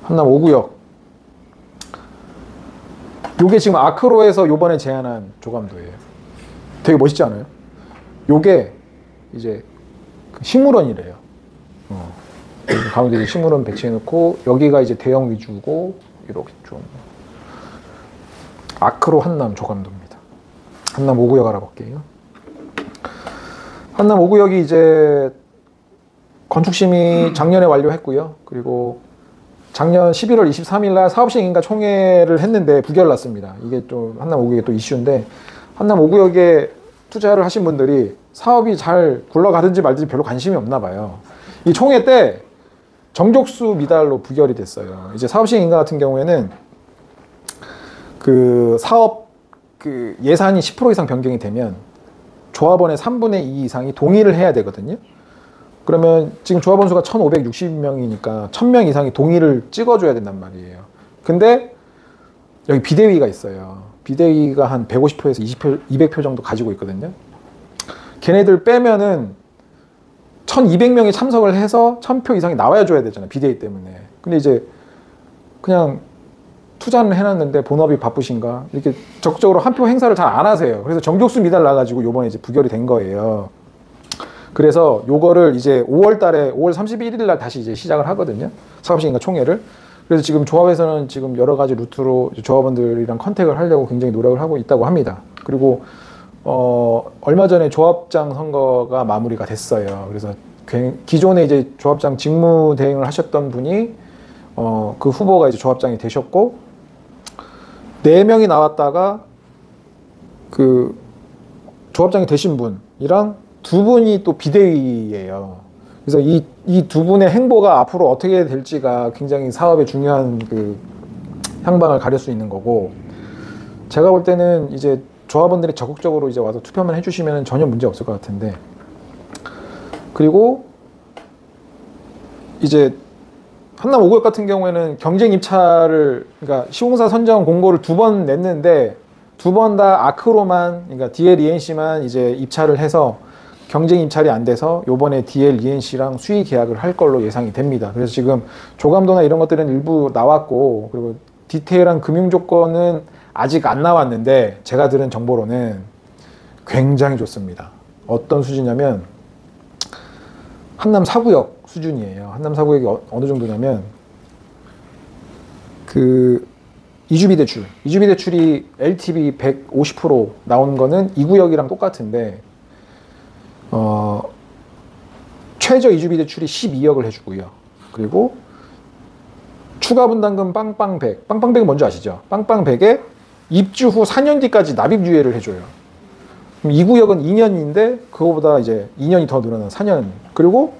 한남 5구역. 요게 지금 아크로에서 요번에 제안한 조감도예요. 되게 멋있지 않아요? 요게 이제 식물원이래요. 가운데 이제 식물원 배치해놓고 여기가 이제 대형 위주고 이렇게 좀 아크로 한남 조감도입니다. 한남 5구역 알아볼게요. 한남 5구역이 이제 건축심의 작년에 완료했고요. 그리고 작년 11월 23일 날 사업시행인가 총회를 했는데 부결났습니다. 이게 좀 한남 5구역의 또 이슈인데, 한남 5구역에 투자를 하신 분들이 사업이 잘 굴러가든지 말든지 별로 관심이 없나 봐요. 이 총회 때 정족수 미달로 부결이 됐어요. 이제 사업시행인가 같은 경우에는 그 사업 그 예산이 10% 이상 변경이 되면 조합원의 3분의 2 이상이 동의를 해야 되거든요. 그러면 지금 조합원 수가 1560명이니까 1000명 이상이 동의를 찍어줘야 된단 말이에요. 근데 여기 비대위가 있어요. 비대위가 한 150표에서 20표, 200표 정도 가지고 있거든요. 걔네들 빼면은 1200명이 참석을 해서 1000표 이상이 나와야 줘야 되잖아요. 비대위 때문에. 근데 이제 그냥 투자는 해놨는데 본업이 바쁘신가 이렇게 적극적으로 한 표 행사를 잘 안 하세요. 그래서 정족수 미달 나가지고 요번에 이제 부결이 된 거예요. 그래서 요거를 이제 5월 달에 5월 31일 날 다시 이제 시작을 하거든요. 사업시행인가 총회를. 그래서 지금 조합에서는 지금 여러 가지 루트로 조합원들이랑 컨택을 하려고 굉장히 노력을 하고 있다고 합니다. 그리고 얼마 전에 조합장 선거가 마무리가 됐어요. 그래서 기존에 이제 조합장 직무 대행을 하셨던 분이 그 후보가 이제 조합장이 되셨고, 4명이 나왔다가 그 조합장이 되신 분이랑 2분이 또 비대위예요. 그래서 이 2분의 행보가 앞으로 어떻게 될지가 굉장히 사업의 중요한 그 향방을 가릴 수 있는 거고, 제가 볼 때는 이제 조합원들이 적극적으로 이제 와서 투표만 해주시면 전혀 문제 없을 것 같은데, 그리고 이제 한남 5구역 같은 경우에는 경쟁 입찰을, 그러니까 시공사 선정 공고를 2번 냈는데 2번 다 아크로만, 그러니까 DL ENC만 이제 입찰을 해서 경쟁 입찰이 안 돼서 요번에 DL ENC랑 수의 계약을 할 걸로 예상이 됩니다. 그래서 지금 조감도나 이런 것들은 일부 나왔고, 그리고 디테일한 금융 조건은 아직 안 나왔는데 제가 들은 정보로는 굉장히 좋습니다. 어떤 수준이냐면 한남 4구역 수준이에요. 한남 4구역이 어느 정도냐면 그 이주비 대출이 LTV 150% 나오는 거는 2구역이랑 똑같은데 최저 이주비 대출이 12억을 해주고요. 그리고 추가 분담금 빵빵 100. 빵빵 100은 뭔지 아시죠? 빵빵 100에 입주 후 4년 뒤까지 납입 유예를 해줘요. 그럼 2구역은 2년인데 그거보다 이제 2년이 더 늘어난 4년. 그리고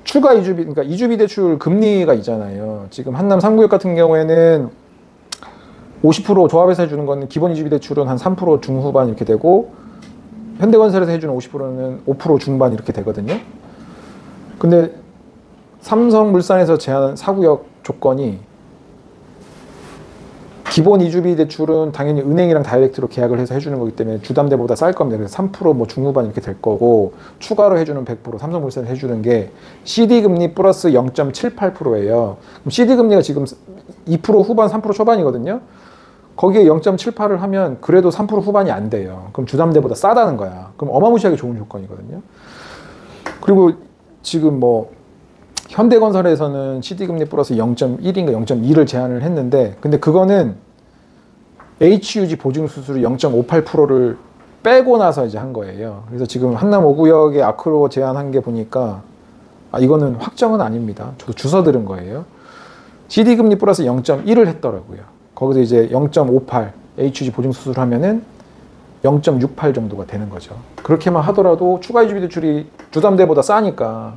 추가 이주비, 그러니까 이주비 대출 금리가 있잖아요. 지금 한남 3구역 같은 경우에는 50% 조합에서 해주는 거는 기본 이주비 대출은 한 3% 중후반 이렇게 되고, 현대건설에서 해주는 50%는 5% 중반 이렇게 되거든요. 근데 삼성물산에서 제안한 4구역 조건이 기본 이주비 대출은 당연히 은행이랑 다이렉트로 계약을 해서 해주는 거기 때문에 주담대보다 쌀 겁니다. 그래서 3% 중후반 이렇게 될 거고, 추가로 해주는 100%, 삼성물산에서 해주는 게 CD금리 플러스 0.78%예요. 그럼 CD금리가 지금 2% 후반, 3% 초반이거든요. 거기에 0.78을 하면 그래도 3% 후반이 안 돼요. 그럼 주담대보다 싸다는 거야. 그럼 어마무시하게 좋은 조건이거든요. 그리고 지금 뭐 현대건설에서는 CD금리 플러스 0.1인가 0.2를 제안을 했는데, 근데 그거는 HUG 보증수수료 0.58%를 빼고 나서 이제 한 거예요. 그래서 지금 한남 5구역에 아크로 제안한 게 보니까 이거는 확정은 아닙니다. 저도 주워 들은 거예요. CD금리 플러스 0.1을 했더라고요. 거기서 이제 0.58 HUG 보증수수를 하면은 0.68 정도가 되는 거죠. 그렇게만 하더라도 추가 이주비 대출이 주담대보다 싸니까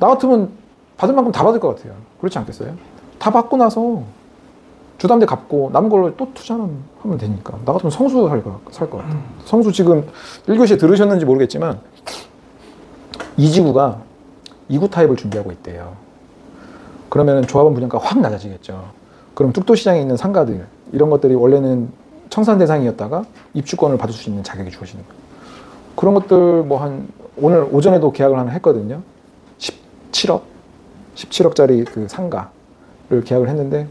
나 같으면 받을 만큼 다 받을 것 같아요. 그렇지 않겠어요? 다 받고 나서 주담대 갚고 남은 걸로 또 투자는 하면 되니까. 나 같으면 성수 살 것 같아요. 성수 지금 1교시에 들으셨는지 모르겠지만 이지구가 2구 타입을 준비하고 있대요. 그러면 조합원 분양가가 확 낮아지겠죠. 그럼 뚝도시장에 있는 상가들 이런 것들이 원래는 청산 대상이었다가 입주권을 받을 수 있는 자격이 주어지는 거예요. 그런 것들 뭐 한 오늘 오전에도 계약을 하나 했거든요. 17억짜리 그 상가. 계약을 했는데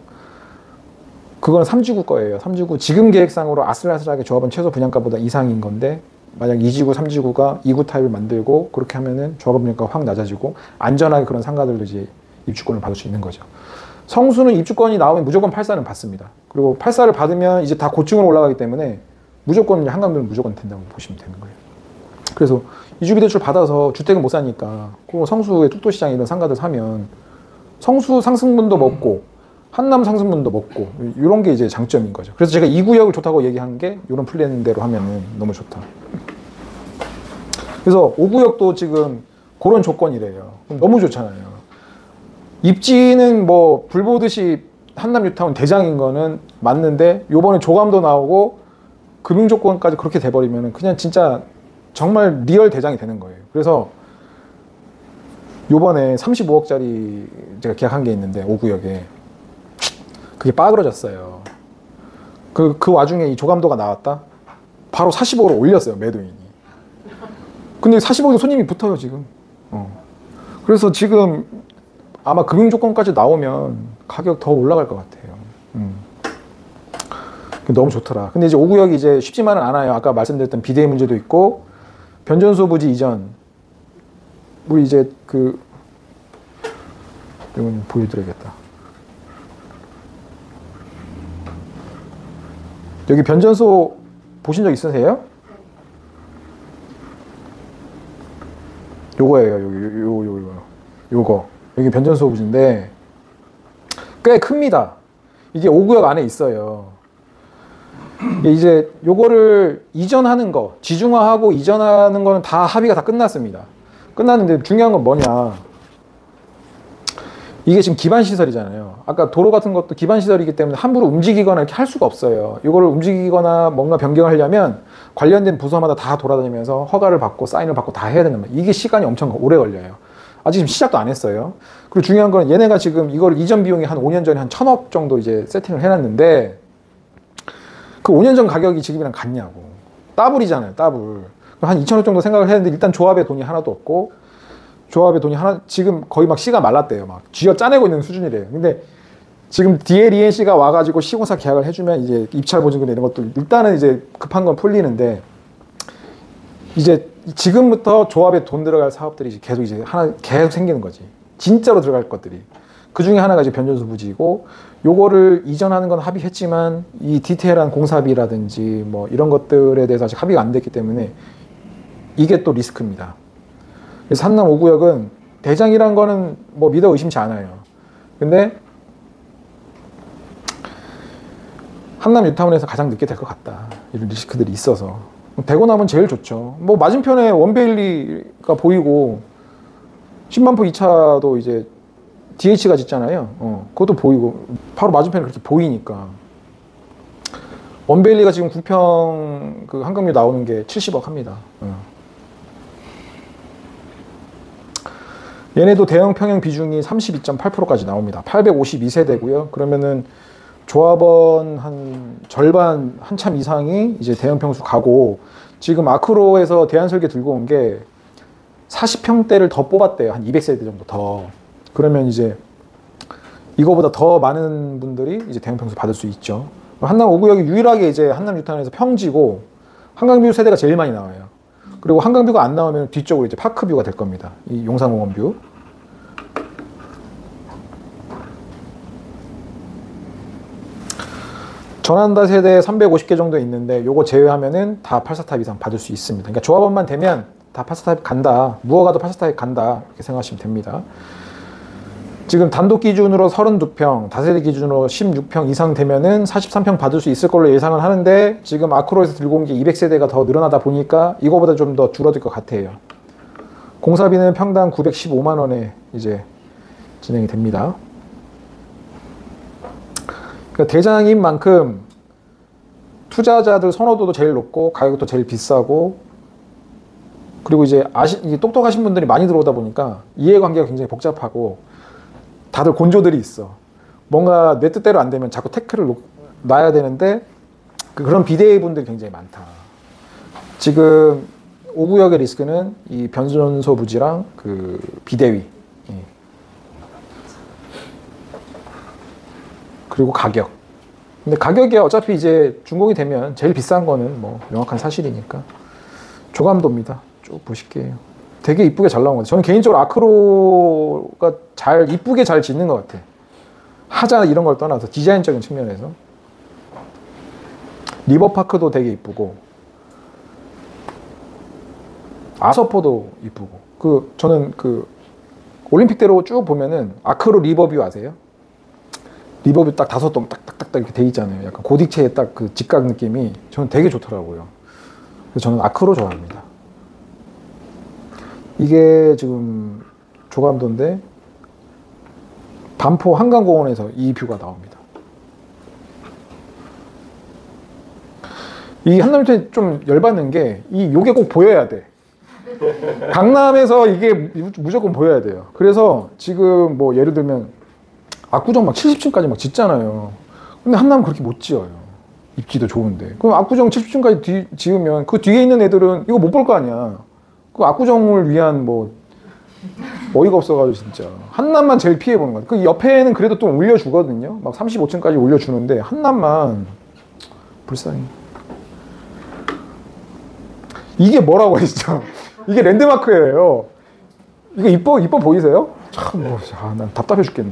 그건 3지구 거예요. 3지구 지금 계획상으로 아슬아슬하게 조합원 최소 분양가보다 이상인 건데 만약 2지구, 3지구가 2구 타입을 만들고 그렇게 하면은 조합원 분양가가 확 낮아지고 안전하게 그런 상가들도 이제 입주권을 받을 수 있는 거죠. 성수는 입주권이 나오면 무조건 8사는 받습니다. 그리고 8사를 받으면 이제 다 고층으로 올라가기 때문에 무조건 한강들은 무조건 된다고 보시면 되는 거예요. 그래서 이주비대출 받아서 주택은 못 사니까 그 성수의 뚝도시장에 이런 상가들 사면 성수 상승분도 먹고 한남 상승분도 먹고 이런 게 이제 장점인 거죠. 그래서 제가 이 구역을 좋다고 얘기한 게 이런 플랜대로 하면은 너무 좋다. 그래서 5구역도 지금 그런 조건이래요. 너무 좋잖아요. 입지는 뭐 불보듯이 한남 뉴타운 대장인 거는 맞는데 요번에 조감도 나오고 금융 조건까지 그렇게 돼버리면은 그냥 진짜 정말 리얼 대장이 되는 거예요. 그래서 요번에 35억짜리 제가 계약한 게 있는데 5구역에 그게 빠그러졌어요. 그 와중에 이 조감도가 나왔다? 바로 40억으로 올렸어요, 매도인이. 근데 40억에 손님이 붙어요, 지금. 그래서 지금 아마 금융 조건까지 나오면 가격 더 올라갈 것 같아요. 너무 좋더라. 근데 이제 5구역이 이제 쉽지만은 않아요. 아까 말씀드렸던 비대위 문제도 있고, 변전소 부지 이전. 우리 이제 이건 보여드려야겠다. 여기 변전소 보신 적 있으세요? 요거예요. 요거. 여기 변전소 부지인데 꽤 큽니다. 이게 5구역 안에 있어요. 이제 요거를 이전하는 거, 지중화하고 이전하는 거는 다 합의가 다 끝났습니다. 끝났는데 중요한 건 뭐냐? 이게 지금 기반시설이잖아요. 아까 도로 같은 것도 기반시설이기 때문에 함부로 움직이거나 이렇게 할 수가 없어요. 이거를 움직이거나 뭔가 변경을 하려면 관련된 부서마다 다 돌아다니면서 허가를 받고 사인을 받고 다 해야 된단 말이에요. 이게 시간이 엄청 오래 걸려요. 아직 지금 시작도 안 했어요. 그리고 중요한 건 얘네가 지금 이걸 이전 비용이 한 5년 전에 한 1,000억 정도 이제 세팅을 해놨는데 그 5년 전 가격이 지금이랑 같냐고. 따블이잖아요, 따블. 한 2,000억 정도 생각을 했는데 일단 조합에 돈이 하나도 없고 조합에 돈이 지금 거의 막 씨가 말랐대요. 막 쥐어 짜내고 있는 수준이래요. 근데 지금 DLENC가 와가지고 시공사 계약을 해주면 이제 입찰 보증금 이런 것도 일단은 이제 급한 건 풀리는데 이제 지금부터 조합에 돈 들어갈 사업들이 이제 계속 계속 생기는 거지. 진짜로 들어갈 것들이. 그 중에 하나가 이제 변전소 부지이고 요거를 이전하는 건 합의했지만 이 디테일한 공사비라든지 뭐 이런 것들에 대해서 아직 합의가 안 됐기 때문에 이게 또 리스크입니다. 그래서 한남 5구역은 대장이란 거는 뭐 믿어 의심치 않아요. 근데 한남 뉴타운에서 가장 늦게 될 것 같다. 이런 리스크들이 있어서. 되고 나면 제일 좋죠. 뭐 맞은편에 원베일리가 보이고 10만 포 2차도 이제 DH가 짓잖아요. 그것도 보이고 바로 맞은편에 그렇게 보이니까. 원베일리가 지금 9평 그 한강뷰 나오는 게 70억 합니다. 얘네도 대형 평형 비중이 32.8%까지 나옵니다. 852세대고요. 그러면은 조합원 한 절반 한참 이상이 이제 대형 평수 가고 지금 아크로에서 대한설계 들고 온 게 40평대를 더 뽑았대요. 한 200세대 정도 더. 그러면 이제 이거보다 더 많은 분들이 이제 대형 평수 받을 수 있죠. 한남 5구역이 유일하게 이제 한남 뉴타운에서 평지고 한강뷰 세대가 제일 많이 나와요. 그리고 한강뷰가 안 나오면 뒤쪽으로 이제 파크뷰가 될 겁니다. 이 용산공원뷰. 전환다 세대 350개 정도 있는데 요거 제외하면은 다 84타입 이상 받을 수 있습니다. 그러니까 조합원만 되면 다 84타입 간다. 무허가도 84타입 간다. 이렇게 생각하시면 됩니다. 지금 단독 기준으로 32평, 다세대 기준으로 16평 이상 되면은 43평 받을 수 있을 걸로 예상을 하는데 지금 아크로에서 들고 온 게 200세대가 더 늘어나다 보니까 이거보다 좀 더 줄어들 것 같아요. 공사비는 평당 915만 원에 이제 진행이 됩니다. 그러니까 대장인 만큼 투자자들 선호도도 제일 높고 가격도 제일 비싸고 그리고 이제 똑똑하신 분들이 많이 들어오다 보니까 이해관계가 굉장히 복잡하고 다들 곤조들이 있어. 뭔가 내 뜻대로 안 되면 자꾸 태클을 놔야 되는데 그런 비대위 분들이 굉장히 많다. 지금 5구역의 리스크는 이 변전소 부지랑 그 비대위. 그리고 가격. 근데 가격이 어차피 이제 준공이 되면 제일 비싼 거는 뭐 명확한 사실이니까. 조감도입니다. 쭉 보실게요. 되게 이쁘게 잘 나온 것 같아요. 저는 개인적으로 아크로가 이쁘게 잘 짓는 것 같아요. 하자 이런 걸 떠나서 디자인적인 측면에서. 리버파크도 되게 이쁘고, 아서포도 이쁘고, 저는 올림픽대로 쭉 보면은 아크로 리버뷰 아세요? 리버뷰 딱 5동 딱딱딱 이렇게 돼 있잖아요. 약간 고딕체의 딱 그 직각 느낌이 저는 되게 좋더라고요. 그래서 저는 아크로 좋아합니다. 이게 지금 조감도인데 반포 한강공원에서 이 뷰가 나옵니다. 이 한남유턴이 좀 열받는 게 요게 꼭 보여야 돼. 강남에서 이게 무조건 보여야 돼요. 그래서 지금 뭐 예를 들면 압구정 막 70층까지 막 짓잖아요. 근데 한남은 그렇게 못 지어요. 입지도 좋은데. 그럼 압구정 70층까지 지으면 그 뒤에 있는 애들은 이거 못 볼 거 아니야. 그 압구정을 위한 뭐 어이가 없어가지고 진짜 한남만 제일 피해 보는 거야. 그 옆에는 그래도 좀 올려주거든요. 막 35층까지 올려주는데 한남만 불쌍해. 이게 뭐라고 진짜. 이게 랜드마크예요. 이거 이뻐 보이세요? 참 난 답답해 죽겠네.